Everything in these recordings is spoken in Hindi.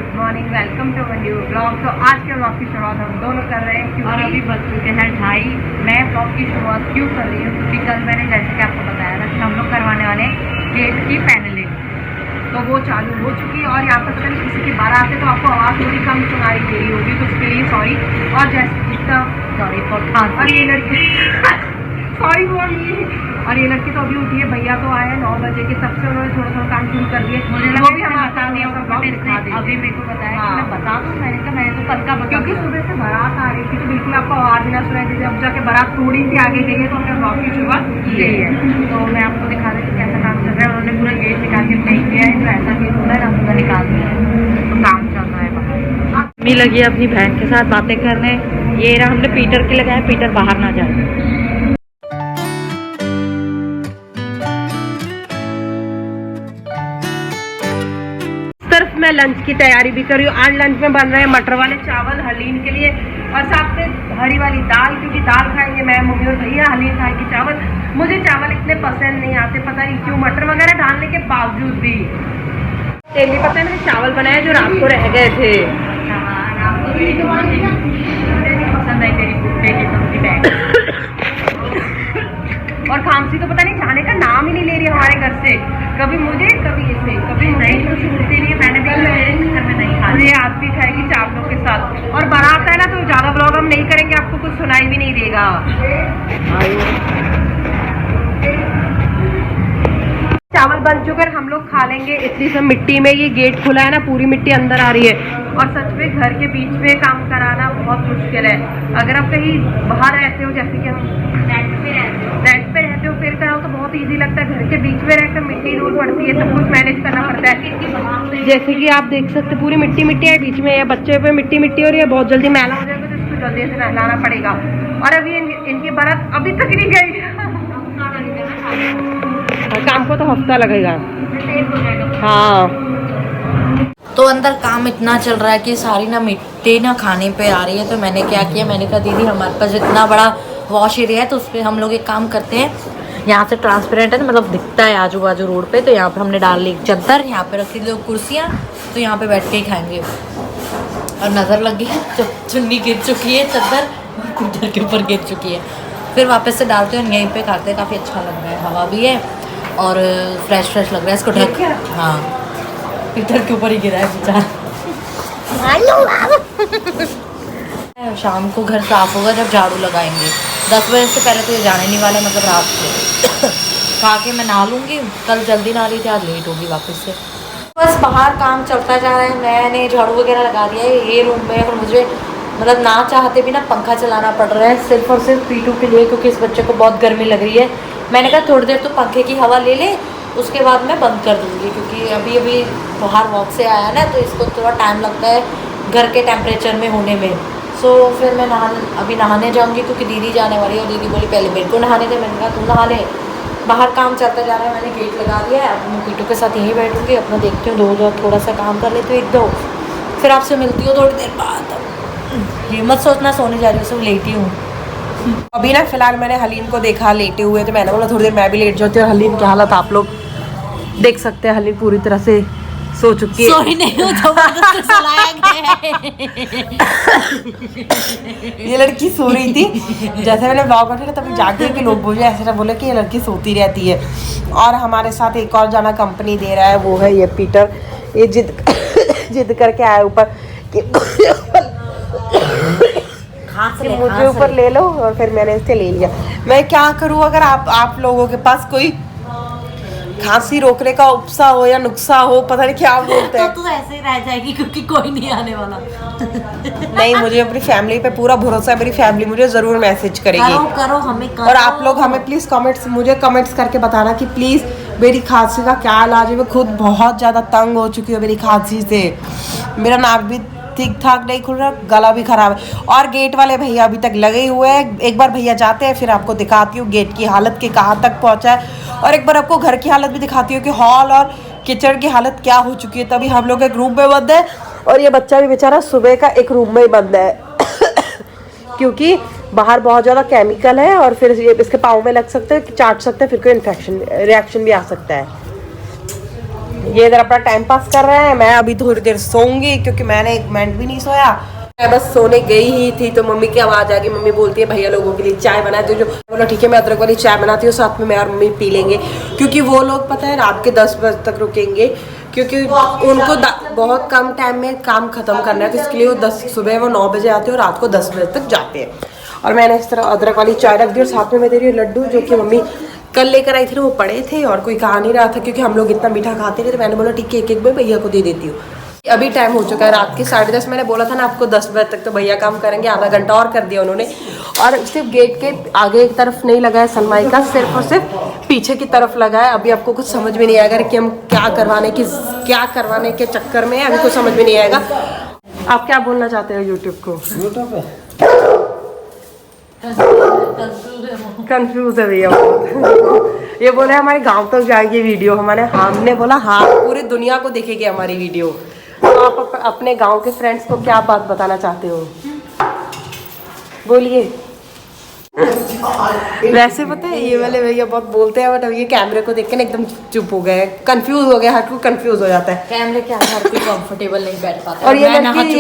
Good morning, welcome to new blog. तो आज के ब्लॉग की शुरुआत हम दोनों कर रहे हैं और अभी बज चुके हैं 2:30। मैं ब्लॉग की शुरुआत क्यों कर रही हूँ क्योंकि कल मैंने जैसे कि आपको बताया था कि हम लोग करवाने वाले गेट की पैनलिंग, तो वो चालू हो चुकी है। और यहाँ पर पता नहीं किसी की बारात है तो आपको आवाज़ थोड़ी कम सुनाई दे रही होगी, तो उसके लिए सॉरी। और जैसे जितना सॉरी फॉर खान। और ये लड़की सॉरी बोल रही है। और ये लड़की तो अभी उठी है, भैया तो आए हैं 9 बजे के, तब से उन्होंने थोड़ा थोड़ा काम शुरू कर दिए। मुझे वो भी हम बता दिया, अभी मेरे को बताया कि मैं बता दूँ। मैंने कहा मैंने तो कल का बता, क्योंकि सुबह से बारात आ रही थी तो बिल्कुल आपको आवाज़ भी ना सुनाई दी। अब जाके बारात थोड़ी सी आगे गई है तो हमने ब्लॉग की शुरुआत की गई है। तो मैं आपको दिखा रही थी कैसा काम चल रहा है। उन्होंने पूरा गेट निकाल के फेंक दिया है, तो ऐसा गेट होता है ना पूरा निकाल दिया है, तो काम चल रहा है बाहर। मम्मी लगी है अपनी बहन के साथ बातें करने। ये रहा हमने पीटर के लगाया, पीटर बाहर ना जाए। मैं लंच की तैयारी भी कर रही हूँ। आज लंच में बन रहे हैं मटर वाले चावल हलीम के लिए और साथ में हरी वाली दाल, क्योंकि दाल खाएंगे मैं, मम्मी और भैया, हलीम खाएंगे चावल। मुझे चावल इतने पसंद नहीं आते, पता नहीं क्यों, मटर वगैरह डालने के बावजूद भी। तेली पता है मैंने चावल बनाए जो रात को रह गए थे। पसंद आई तेरी कुत्ते की सब्जी बैग। और खांसी तो पता नहीं जाने का नाम ही नहीं ले रही हमारे घर से, कभी मुझे कभी इसे, कभी नहीं कुछ बोलती नहीं है। मैंने भी मेरे घर में नहीं खा, ये आप भी खाएगी चावलों के साथ। और बारात है ना तो ज़्यादा ब्लॉग हम नहीं करेंगे, आपको कुछ सुनाई भी नहीं देगा। चावल बन चुके हैं, हम लोग खा लेंगे। इतनी सब मिट्टी में ये गेट खुला है ना, पूरी मिट्टी अंदर आ रही है। और सच में घर के बीच में काम कराना बहुत मुश्किल है। अगर आप कहीं बाहर रहते हो, जैसे कि हम रेंट पे रहते हो, फिर कराओ तो बहुत इजी लगता है। घर के बीच में रहकर मिट्टी दूर पड़ती है, सब कुछ मैनेज करना पड़ता है। जैसे कि आप देख सकते हैं पूरी मिट्टी मिट्टी है बीच में, या बच्चे पे मिट्टी मिट्टी हो रही है, बहुत जल्दी मैला हो जाएगा तो इसको जल्दी से नहलाना पड़ेगा। और अभी इनकी बारात अभी तक नहीं गई, काम को तो हफ्ता लगेगा। हाँ, तो अंदर काम इतना चल रहा है कि सारी ना मिट्टी ना खाने पे आ रही है। तो मैंने क्या किया, मैंने कहा दीदी हमारे पास इतना बड़ा वॉश एरिया है तो उस पर हम लोग एक काम करते हैं, यहाँ से ट्रांसपेरेंट है, मतलब दिखता है आजू बाजू रोड पे, तो यहाँ पे हमने डाल ली चादर, यहाँ पे रखी लो कुर्सियाँ, तो यहाँ पे बैठ के ही खाएंगे। और नज़र लग गई है, चुन्नी गिर चुकी है, चादर पीटर के ऊपर गिर चुकी है। फिर वापस से डालते हैं, यहीं पे खाते हैं, काफ़ी अच्छा लग रहा है, हवा भी है और फ्रेश फ्रेश लग रहा है। इसको ढक, हाँ पीटर के ऊपर ही गिरा है बेचारा। शाम को घर साफ होगा जब झाड़ू लगाएंगे। 10 बजे से पहले तो ये जाने नहीं वाला, मतलब रात को खा के मैं नहा लूँगी। कल जल्दी नहा रही थी, आज लेट होगी वापस से। बस बाहर काम चलता जा रहा है। मैंने झाड़ू वगैरह लगा दिया है ये रूम में, और मुझे मतलब ना चाहते भी ना पंखा चलाना पड़ रहा है, सिर्फ और सिर्फ पीटू के लिए, क्योंकि इस बच्चे को बहुत गर्मी लग रही है। मैंने कहा थोड़ी देर तो पंखे की हवा ले ले, उसके बाद मैं बंद कर दूँगी, क्योंकि अभी अभी बाहर वॉक से आया ना, तो इसको थोड़ा टाइम लगता है घर के टेम्परेचर में होने में। सो फिर मैं अभी नहाने जाऊँगी, क्योंकि दीदी जाने वाली है। और दीदी बोली पहले मेरे को नहाने थे, मैंने कहा तुम नहा ले। बाहर काम चलता जा रहा है, मैंने गेट लगा दिया है। अब मैं पीटू के साथ यहीं बैठूँगी, अपना देखती हूँ, थोड़ा सा काम कर लेती हूँ, 1-2, फिर आपसे मिलती हूँ थोड़ी देर बाद। ये मत सोचना सोने जा रही हूँ, सब लेटी हूँ अभी ना। फिलहाल मैंने हलीम को देखा लेटे हुए, तो मैंने बोला थोड़ी देर मैं भी लेट जाती हूँ। हलीम की हालत आप लोग देख सकते हैं, हलीम पूरी तरह से सो चुकी है। सोई नहीं हूँ, जबरदस्ती सुलाया गया है। ये लड़की सो रही थी, जैसे मैंने ब्लॉग उठाया तभी जाके के लोग बोले, ऐसे ना बोले कि ये लड़की सोती रहती है। और हमारे साथ एक और जाना कंपनी दे रहा है, वो है ये पीटर। ये जिद करके आया ऊपर कि मुझे ऊपर ले लो, और फिर मैंने इससे ले लिया। मैं क्या करूँ, अगर आप लोगों के पास कोई खांसी रोकने का उपसा हो या नुस्खा हो, पता नहीं क्या बोलते हैं, तो ऐसे ही रह जाएगी, क्योंकि कोई नहीं आने वाला। नहीं, मुझे अपनी फैमिली पे पूरा भरोसा है, मेरी फैमिली मुझे जरूर मैसेज करेगी। करो हमें करो। और आप लोग हमें प्लीज मुझे कमेंट्स करके बताना कि प्लीज मेरी खांसी का क्या इलाज है। मैं खुद बहुत ज्यादा तंग हो चुकी हूँ मेरी खांसी से, मेरा नाक भी ठीक ठाक नहीं खुल रहा, गला भी खराब है। और गेट वाले भैया अभी तक लगे हुए हैं। एक बार भैया जाते हैं, फिर आपको दिखाती हूँ गेट की हालत के कहाँ तक पहुँचा है, और एक बार आपको घर की हालत भी दिखाती हूँ कि हॉल और किचन की हालत क्या हो चुकी है। तभी हम लोग एक रूम में बंद है, और ये बच्चा भी बेचारा सुबह का एक रूम में ही बंद है क्योंकि बाहर बहुत ज़्यादा केमिकल है, और फिर ये इसके पाँव में लग सकते हैं, चाट सकते हैं, फिर कोई इन्फेक्शन रिएक्शन भी आ सकता है। ये इधर अपना टाइम पास कर रहे हैं। मैं अभी थोड़ी देर सोऊंगी क्योंकि मैंने 1 मिनट भी नहीं सोया। मैं बस सोने गई ही थी तो मम्मी की आवाज़ आ गई। मम्मी बोलती है भैया लोगों के लिए चाय बना दो। जो बोला ठीक है मैं अदरक वाली चाय बनाती हूँ, साथ में मैं और मम्मी पी लेंगे, क्योंकि वो लोग पता है रात के 10 बजे तक रुकेंगे, क्योंकि उनको बहुत कम टाइम में काम खत्म करना है। तो इसके लिए वो सुबह वो 9 बजे आते हैं और रात को 10 बजे तक जाते हैं। और मैंने इस तरह अदरक वाली चाय रख दी और साथ में मैं दे रही हूँ लड्डू, जो कि मम्मी कल लेकर आई थी ना, वो पड़े थे और कोई खा नहीं रहा था क्योंकि हम लोग इतना मीठा खाते थे। तो मैंने बोला ठीक है एक में भैया को दे देती हूँ। अभी टाइम हो चुका है रात के 10:30। मैंने बोला था ना आपको 10 बजे तक, तो भैया काम करेंगे, आधा घंटा और कर दिया उन्होंने। और सिर्फ गेट के आगे एक तरफ नहीं लगा है सनमाई का, सिर्फ और सिर्फ पीछे की तरफ लगा है। अभी आपको कुछ समझ में नहीं आएगा कि हम क्या करवाने के चक्कर में है, अभी कुछ समझ में नहीं आएगा। आप क्या बोलना चाहते हो यूट्यूब को? कंफ्यूज है भैया। ये बोले हमारे गांव तक जाएगी वीडियो। हमने बोला हाँ पूरी दुनिया को देखेगी हमारी वीडियो। तो आप अपने गांव के फ्रेंड्स को क्या बात बताना चाहते हो, बोलिए। वैसे पता है ये वाले भैया बहुत बोलते हैं, बट अब ये कैमरे को देख के ना एकदम चुप हो गए, कंफ्यूज हो गया। हर कोई कंफ्यूज हो जाता है कैमरे के आगे, हर कोई कंफर्टेबल नहीं बैठ पाता। और ये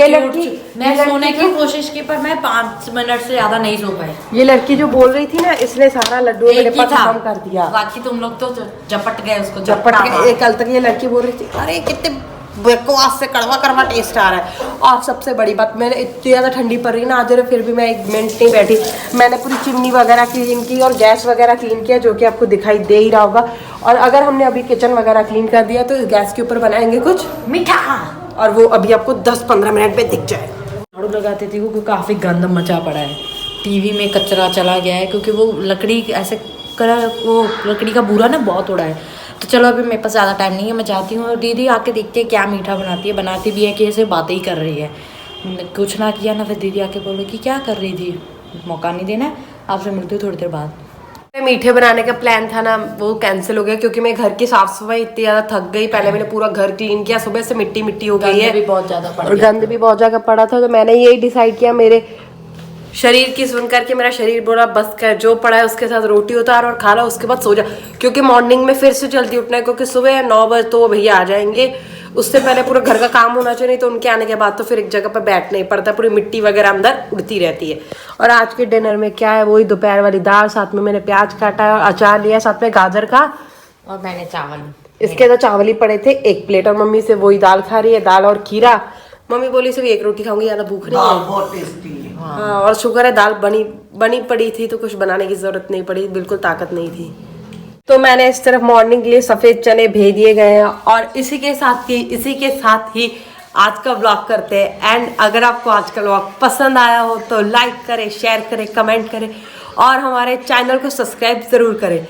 लड़की मैं सोने की कोशिश की पर मैं 5 मिनट से ज्यादा नहीं सो पाई। ये लड़की जो बोल रही थी ना, इसने सारा लड्डू मेरे पास खत्म कर दिया। बाकी तुम लोग तो झपट गए उसको, झपट गए। कल तक ये लड़की बोल रही थी अरे कितने बकवास से कड़वा टेस्ट आ रहा है। और सबसे बड़ी बात, मैंने इतनी ज़्यादा ठंडी पड़ रही ना आज, फिर भी मैं 1 मिनट नहीं बैठी। मैंने पूरी चिमनी वगैरह क्लीन की और गैस वगैरह क्लीन किया, जो कि आपको दिखाई दे ही रहा होगा। और अगर हमने अभी किचन वगैरह क्लीन कर दिया तो गैस के ऊपर बनाएंगे कुछ मीठा, और वो अभी आपको 10-15 मिनट में दिख जाएगा। झाड़ू लगाती थी वो काफ़ी गंद मचा पड़ा है, टीवी में कचरा चला गया है क्योंकि वो लकड़ी ऐसे वो लकड़ी का बूरा ना बहुत उड़ा है। तो चलो अभी मेरे पास ज़्यादा टाइम नहीं है, मैं जाती हूँ। और दीदी आके देखती है क्या मीठा बनाती है, बनाती भी है कि ऐसे बातें ही कर रही है। कुछ ना किया ना, फिर दीदी आके बोले कि क्या कर रही थी, मौका नहीं देना। आपसे मिलती हूँ थोड़ी देर बाद। मीठे बनाने का प्लान था ना, वो कैंसिल हो गया क्योंकि मैं घर की साफ सफाई इतनी ज़्यादा थक गई। पहले मैंने पूरा घर क्लीन किया, सुबह से मिट्टी हो गई है, बहुत ज़्यादा और गंद भी बहुत जगह पड़ा था। तो मैंने यही डिसाइड किया, मेरे शरीर की सुन करके मेरा शरीर बोला बस कर, जो पड़ा है उसके साथ रोटी उतार और खा लो, उसके बाद सो जा। क्योंकि मॉर्निंग में फिर से जल्दी उठना है, क्योंकि सुबह 9 बजे तो भैया आ जाएंगे, उससे पहले पूरा घर का काम होना चाहिए। नहीं तो उनके आने के बाद तो फिर एक जगह पर बैठना ही पड़ता है, पूरी मिट्टी वगैरह अंदर उड़ती रहती है। और आज के डिनर में क्या है, वही दोपहर वाली दाल, साथ में मैंने प्याज काटा है और अचार लिया, साथ में गाजर का, और मैंने चावल। इसके तो चावल ही पड़े थे 1 प्लेट, और मम्मी से वही दाल खा रही है, दाल और खीरा। मम्मी बोली सिर्फ 1 रोटी खाऊंगी, ज़्यादा भूख नहीं है। बहुत टेस्टी है। हाँ, और शुक्र है दाल बनी पड़ी थी तो कुछ बनाने की जरूरत नहीं पड़ी, बिल्कुल ताकत नहीं थी। तो मैंने इस तरफ मॉर्निंग के लिए सफ़ेद चने भेज दिए गए हैं। और इसी के साथ ही आज का व्लॉग करते हैं एंड। अगर आपको आज का व्लॉग पसंद आया हो तो लाइक करें, शेयर करें, कमेंट करें और हमारे चैनल को सब्सक्राइब ज़रूर करें।